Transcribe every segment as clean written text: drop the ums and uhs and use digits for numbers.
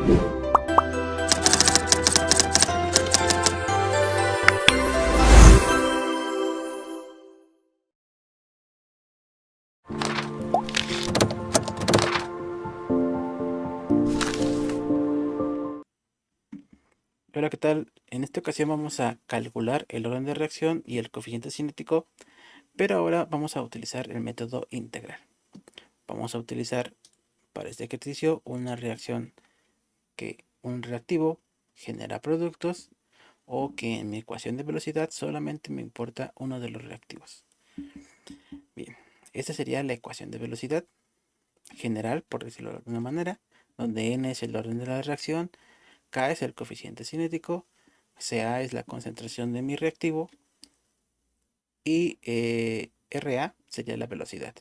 Hola, ¿qué tal? En esta ocasión vamos a calcular el orden de reacción y el coeficiente cinético, pero ahora vamos a utilizar el método integral. Vamos a utilizar para este ejercicio una reacción que un reactivo genera productos o que en mi ecuación de velocidad solamente me importa uno de los reactivos. Bien, esta sería la ecuación de velocidad general, por decirlo de alguna manera, donde n es el orden de la reacción, k es el coeficiente cinético, Ca es la concentración de mi reactivo y Ra sería la velocidad.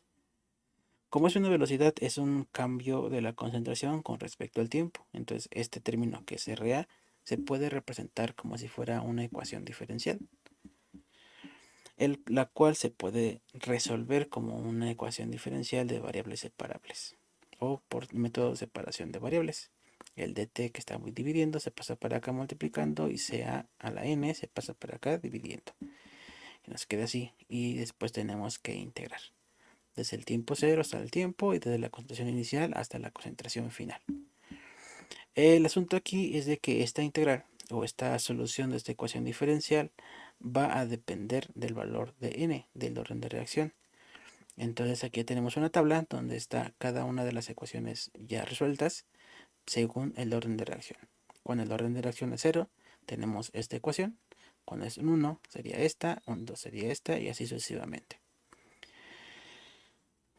Como es una velocidad, es un cambio de la concentración con respecto al tiempo. Entonces, este término que es Ra se puede representar como si fuera una ecuación diferencial, la cual se puede resolver como una ecuación diferencial de variables separables o por método de separación de variables. El dt que está dividiendo se pasa para acá multiplicando y Ca a la n se pasa para acá dividiendo. Y nos queda así. Y después tenemos que integrar desde el tiempo cero hasta el tiempo y desde la concentración inicial hasta la concentración final. El asunto aquí es de que esta integral o esta solución de esta ecuación diferencial va a depender del valor de n, del orden de reacción. Entonces aquí tenemos una tabla donde está cada una de las ecuaciones ya resueltas según el orden de reacción. Cuando el orden de reacción es 0, tenemos esta ecuación. Cuando es un 1, sería esta, un 2 sería esta y así sucesivamente.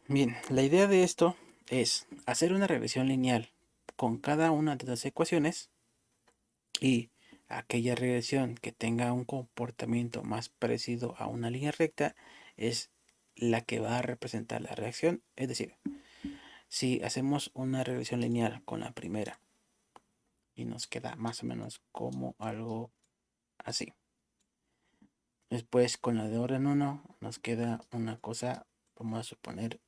Bien, la idea de esto es hacer una regresión lineal con cada una de las ecuaciones y aquella regresión que tenga un comportamiento más parecido a una línea recta es la que va a representar la reacción. Es decir, si hacemos una regresión lineal con la primera y nos queda más o menos como algo así. Después con la de orden 1 nos queda una cosa, vamos a suponer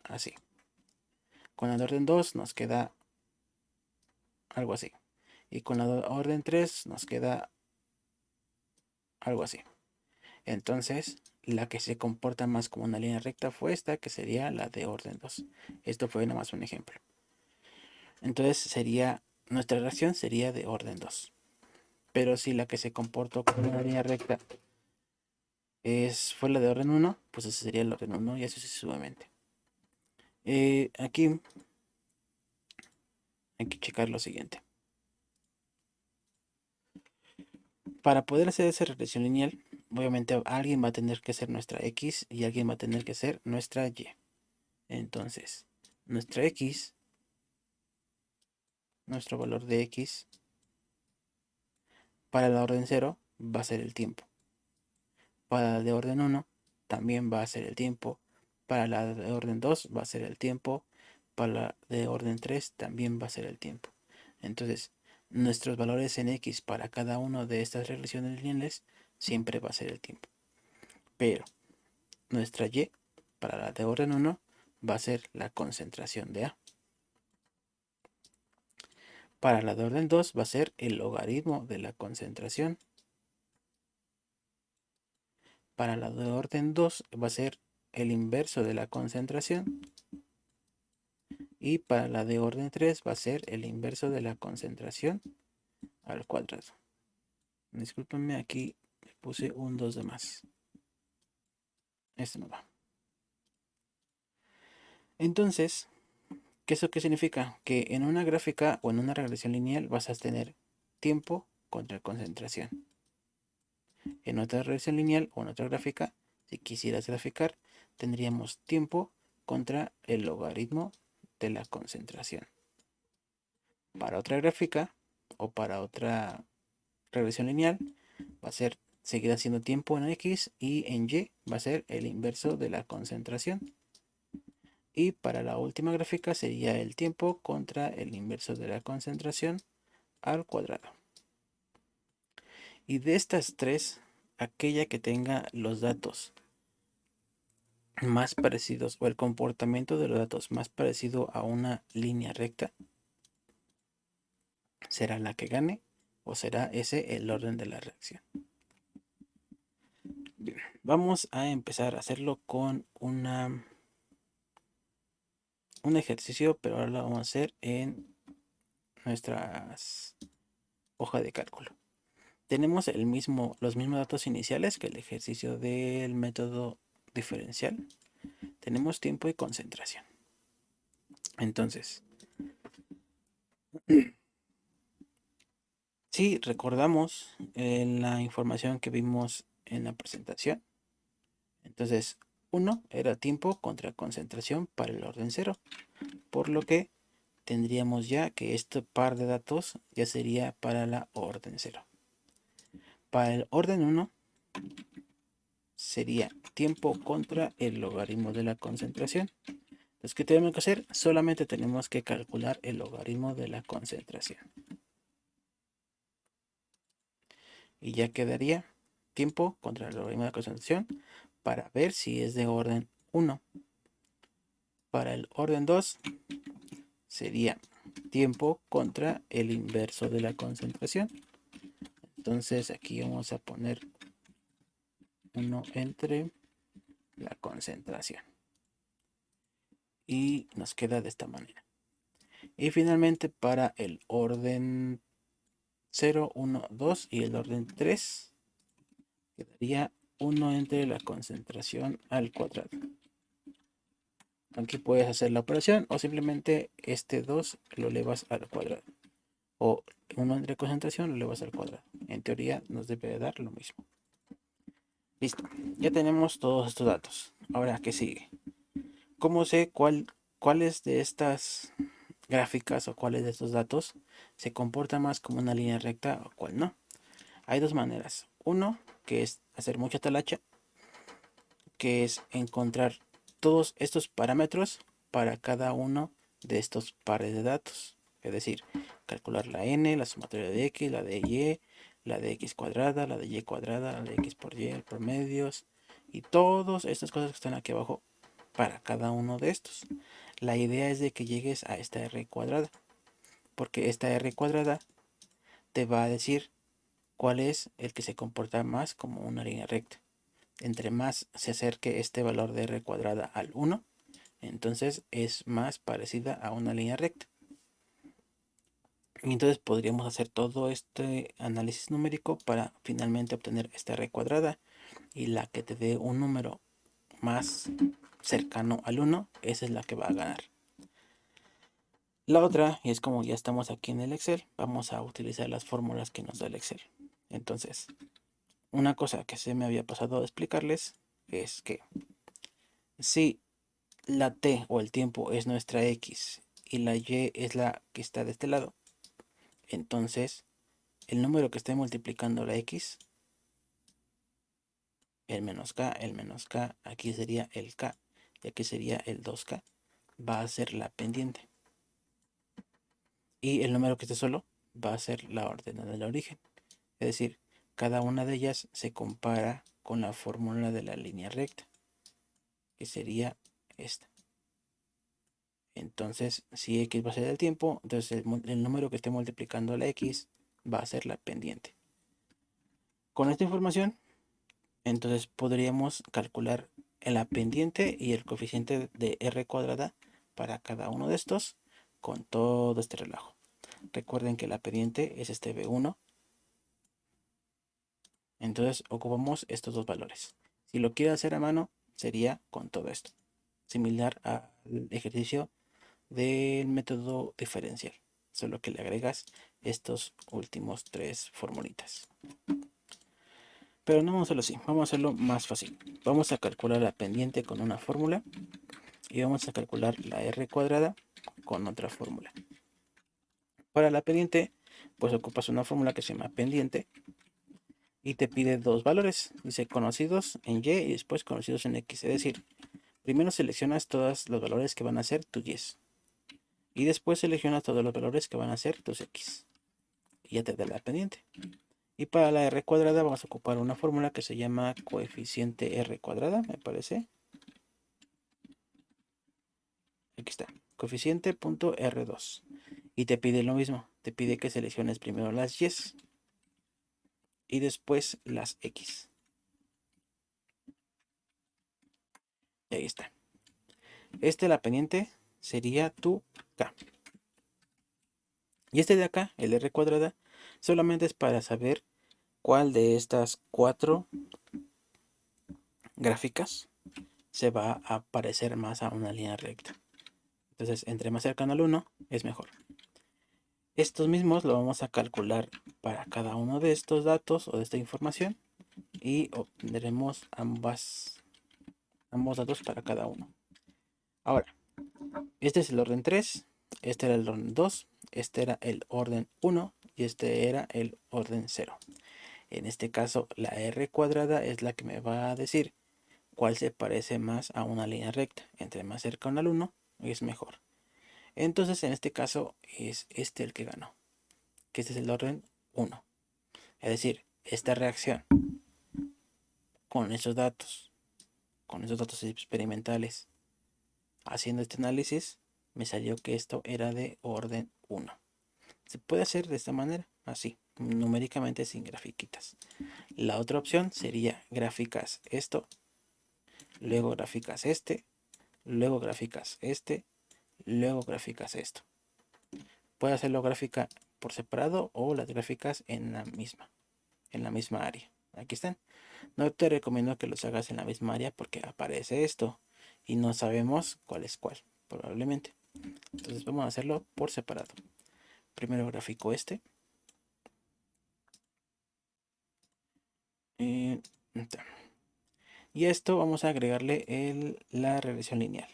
así. Con la de orden 2 nos queda algo así. Y con la de orden 3 nos queda algo así. Entonces, la que se comporta más como una línea recta fue esta, que sería la de orden 2. Esto fue nada más un ejemplo. Entonces, nuestra reacción sería de orden 2. Pero si la que se comportó como una línea recta fue la de orden 1, pues ese sería el orden 1 y así sucesivamente. Aquí hay que checar lo siguiente. Para poder hacer esa regresión lineal, obviamente alguien va a tener que ser nuestra X y alguien va a tener que ser nuestra Y. Entonces, nuestra X, nuestro valor de X, para la orden 0 va a ser el tiempo. Para la de orden 1 también va a ser el tiempo. Para la de orden 2 va a ser el tiempo. Para la de orden 3 también va a ser el tiempo. Entonces, nuestros valores en X para cada una de estas regresiones lineales siempre va a ser el tiempo. Pero nuestra Y para la de orden 1 va a ser la concentración de A. Para la de orden 2 va a ser el logaritmo de la concentración. Para la de orden 2 va a ser el inverso de la concentración. Y para la de orden 3 va a ser el inverso de la concentración al cuadrado. Discúlpenme, aquí puse un 2 de más. Esto no va. Entonces, ¿eso qué significa? Que en una gráfica o en una regresión lineal vas a tener tiempo contra concentración. En otra regresión lineal o en otra gráfica, si quisieras graficar, tendríamos tiempo contra el logaritmo de la concentración. Para otra gráfica o para otra regresión lineal va a ser seguir haciendo tiempo en X y en Y va a ser el inverso de la concentración. Y para la última gráfica sería el tiempo contra el inverso de la concentración al cuadrado. Y de estas tres, aquella que tenga los datos más parecidos o el comportamiento de los datos más parecido a una línea recta será la que gane o será ese el orden de la reacción. Bien, vamos a empezar a hacerlo con un ejercicio, pero ahora lo vamos a hacer en nuestras hoja de cálculo. Tenemos los mismos datos iniciales que el ejercicio del método diferencial. Tenemos tiempo y concentración. Entonces, si recordamos la información que vimos en la presentación, entonces 1 era tiempo contra concentración para el orden 0, por lo que tendríamos ya que este par de datos ya sería para la orden 0. Para el orden 1 sería tiempo contra el logaritmo de la concentración. Entonces, ¿qué tenemos que hacer? Solamente tenemos que calcular el logaritmo de la concentración. Y ya quedaría tiempo contra el logaritmo de la concentración para ver si es de orden 1. Para el orden 2 sería tiempo contra el inverso de la concentración. Entonces aquí vamos a poner 1 entre la concentración. Y nos queda de esta manera. Y finalmente para el orden 0, 1, 2 y el orden 3 quedaría 1 entre la concentración al cuadrado. Aquí puedes hacer la operación o simplemente este 2 lo elevas al cuadrado. O 1 entre concentración lo elevas al cuadrado. En teoría nos debe de dar lo mismo. Listo, ya tenemos todos estos datos. Ahora, ¿qué sigue? ¿Cómo sé cuáles de estas gráficas o cuáles de estos datos se comporta más como una línea recta o cuál no? Hay dos maneras. Uno, que es hacer mucha talacha, que es encontrar todos estos parámetros para cada uno de estos pares de datos. Es decir, calcular la n, la sumatoria de x, la de y, la de x cuadrada, la de y cuadrada, la de x por y, promedios y todas estas cosas que están aquí abajo para cada uno de estos. La idea es de que llegues a esta r cuadrada, porque esta r cuadrada te va a decir cuál es el que se comporta más como una línea recta. Entre más se acerque este valor de r cuadrada al 1, entonces es más parecida a una línea recta. Y entonces podríamos hacer todo este análisis numérico para finalmente obtener esta r cuadrada, y la que te dé un número más cercano al 1, esa es la que va a ganar. La otra, y es como ya estamos aquí en el Excel, vamos a utilizar las fórmulas que nos da el Excel. Entonces, una cosa que se me había pasado a explicarles es que si la t o el tiempo es nuestra x y la y es la que está de este lado, entonces el número que esté multiplicando la x, el menos k, aquí sería el k y aquí sería el 2k, va a ser la pendiente. Y el número que esté solo va a ser la ordenada del origen. Es decir, cada una de ellas se compara con la fórmula de la línea recta, que sería esta. Entonces, si x va a ser el tiempo, entonces el número que esté multiplicando la x va a ser la pendiente. Con esta información, entonces podríamos calcular la pendiente y el coeficiente de r cuadrada para cada uno de estos con todo este relajo. Recuerden que la pendiente es este b1. Entonces ocupamos estos dos valores. Si lo quiero hacer a mano, sería con todo esto. Similar al ejercicio del método diferencial, solo que le agregas estos últimos tres formulitas. Pero no vamos a hacerlo así, vamos a hacerlo más fácil. Vamos a calcular la pendiente con una fórmula y vamos a calcular la r cuadrada con otra fórmula. Para la pendiente, pues ocupas una fórmula que se llama pendiente y te pide dos valores. Dice conocidos en y y después conocidos en x. Es decir, primero seleccionas todos los valores que van a ser tus y. Y después seleccionas todos los valores que van a ser tus x. Y ya te da la pendiente. Y para la r cuadrada vamos a ocupar una fórmula que se llama coeficiente r cuadrada, me parece. Aquí está, coeficiente.r2. Y te pide lo mismo, te pide que selecciones primero las y y después las x. Y ahí está. La pendiente sería tu k. Y este de acá, el r cuadrada, solamente es para saber cuál de estas 4 gráficas se va a parecer más a una línea recta. Entonces, entre más cercano al 1 es mejor. Estos mismos lo vamos a calcular para cada uno de estos datos o de esta información y obtendremos ambos datos para cada uno. Ahora, este es el orden 3, este era el orden 2, este era el orden 1 y este era el orden 0. En este caso, la r cuadrada es la que me va a decir cuál se parece más a una línea recta. Entre más cercano al 1 es mejor. Entonces, en este caso es este el que ganó, que este es el orden 1. Es decir, esta reacción con esos datos experimentales, haciendo este análisis, me salió que esto era de orden 1. Se puede hacer de esta manera, así, numéricamente sin grafiquitas. La otra opción sería gráficas esto, luego gráficas luego gráficas luego gráficas esto. Puede hacerlo gráfica por separado o las gráficas en la misma área. Aquí están. No te recomiendo que los hagas en la misma área porque aparece esto y no sabemos cuál es cuál, probablemente. Entonces vamos a hacerlo por separado. Primero gráfico y esto vamos a agregarle la regresión lineal.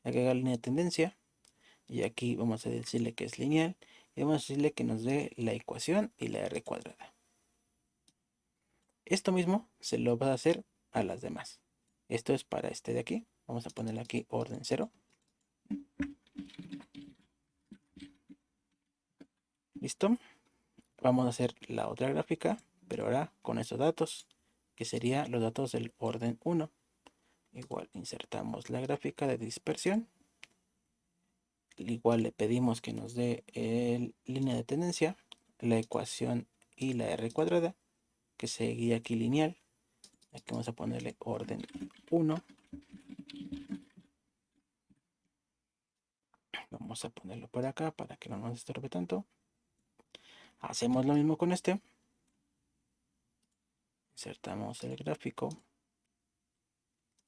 Agregar línea de tendencia y aquí vamos a decirle que es lineal y vamos a decirle que nos dé la ecuación y la r cuadrada. Esto mismo se lo va a hacer a las demás. Esto es para este de aquí. Vamos a ponerle aquí orden 0. Listo. Vamos a hacer la otra gráfica, pero ahora con estos datos, que serían los datos del orden 1. Igual insertamos la gráfica de dispersión. Igual le pedimos que nos dé línea de tendencia, la ecuación y la r cuadrada, que seguía aquí lineal. Aquí vamos a ponerle orden 1. Vamos a ponerlo por acá para que no nos estorbe tanto. Hacemos lo mismo con este. Insertamos el gráfico.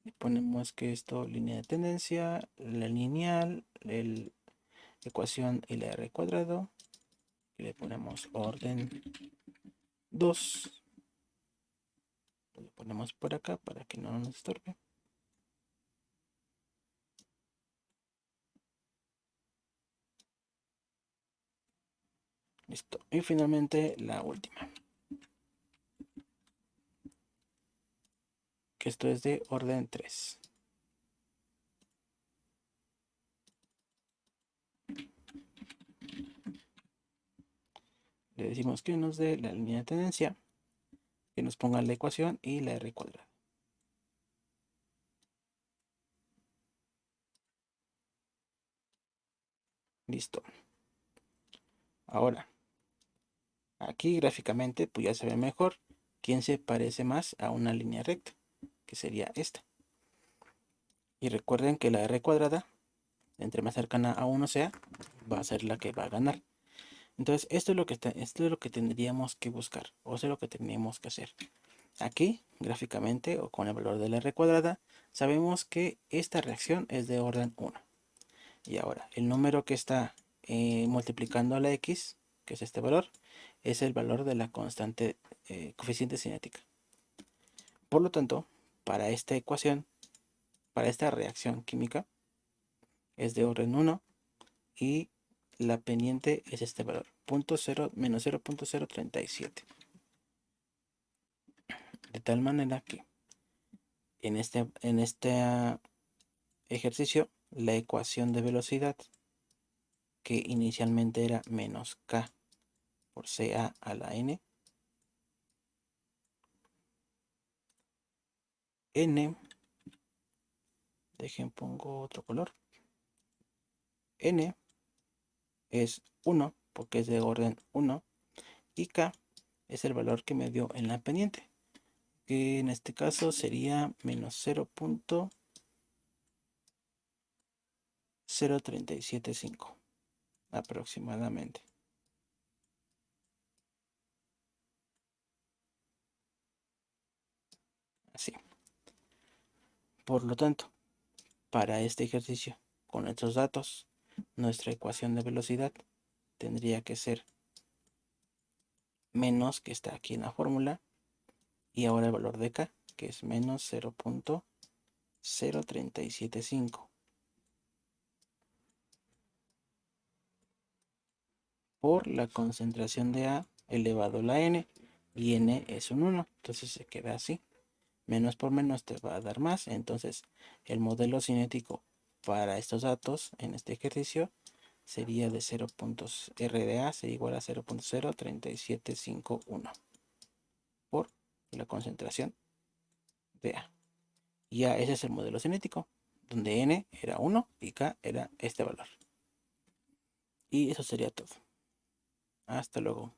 Y ponemos que esto, línea de tendencia, la lineal, la ecuación y la r cuadrado. Y le ponemos orden 2. Lo ponemos por acá para que no nos estorbe. Listo. Y finalmente la última. Que esto es de orden 3. Le decimos que nos dé la línea de tendencia, que nos ponga la ecuación y la r cuadrada. Listo. Ahora, aquí gráficamente pues ya se ve mejor quién se parece más a una línea recta, que sería esta. Y recuerden que la r cuadrada, entre más cercana a 1 sea, va a ser la que va a ganar. Entonces, esto es lo que tendríamos que buscar, o eso es lo que tenemos que hacer. Aquí, gráficamente, o con el valor de la r cuadrada, sabemos que esta reacción es de orden 1. Y ahora, el número que está multiplicando a la x, que es este valor, es el valor de la constante coeficiente cinética. Por lo tanto, para esta ecuación, para esta reacción química, es de orden 1 y la pendiente es este valor, menos 0.037. De tal manera que en este ejercicio, la ecuación de velocidad, que inicialmente era menos k por ca a la n, pongo otro color, n es 1 porque es de orden 1, y K es el valor que me dio en la pendiente, que en este caso sería menos 0.0375 aproximadamente. Así. Por lo tanto, para este ejercicio, con estos datos, nuestra ecuación de velocidad tendría que ser menos, que está aquí en la fórmula, y ahora el valor de K, que es menos 0.0375 por la concentración de A elevado a la N, y N es un 1, entonces se queda así. Menos por menos te va a dar más, entonces el modelo cinético para estos datos en este ejercicio sería de 0. R de A sería igual a 0.03751 por la concentración de A. Y ya ese es el modelo cinético, donde N era 1 y K era este valor. Y eso sería todo. Hasta luego.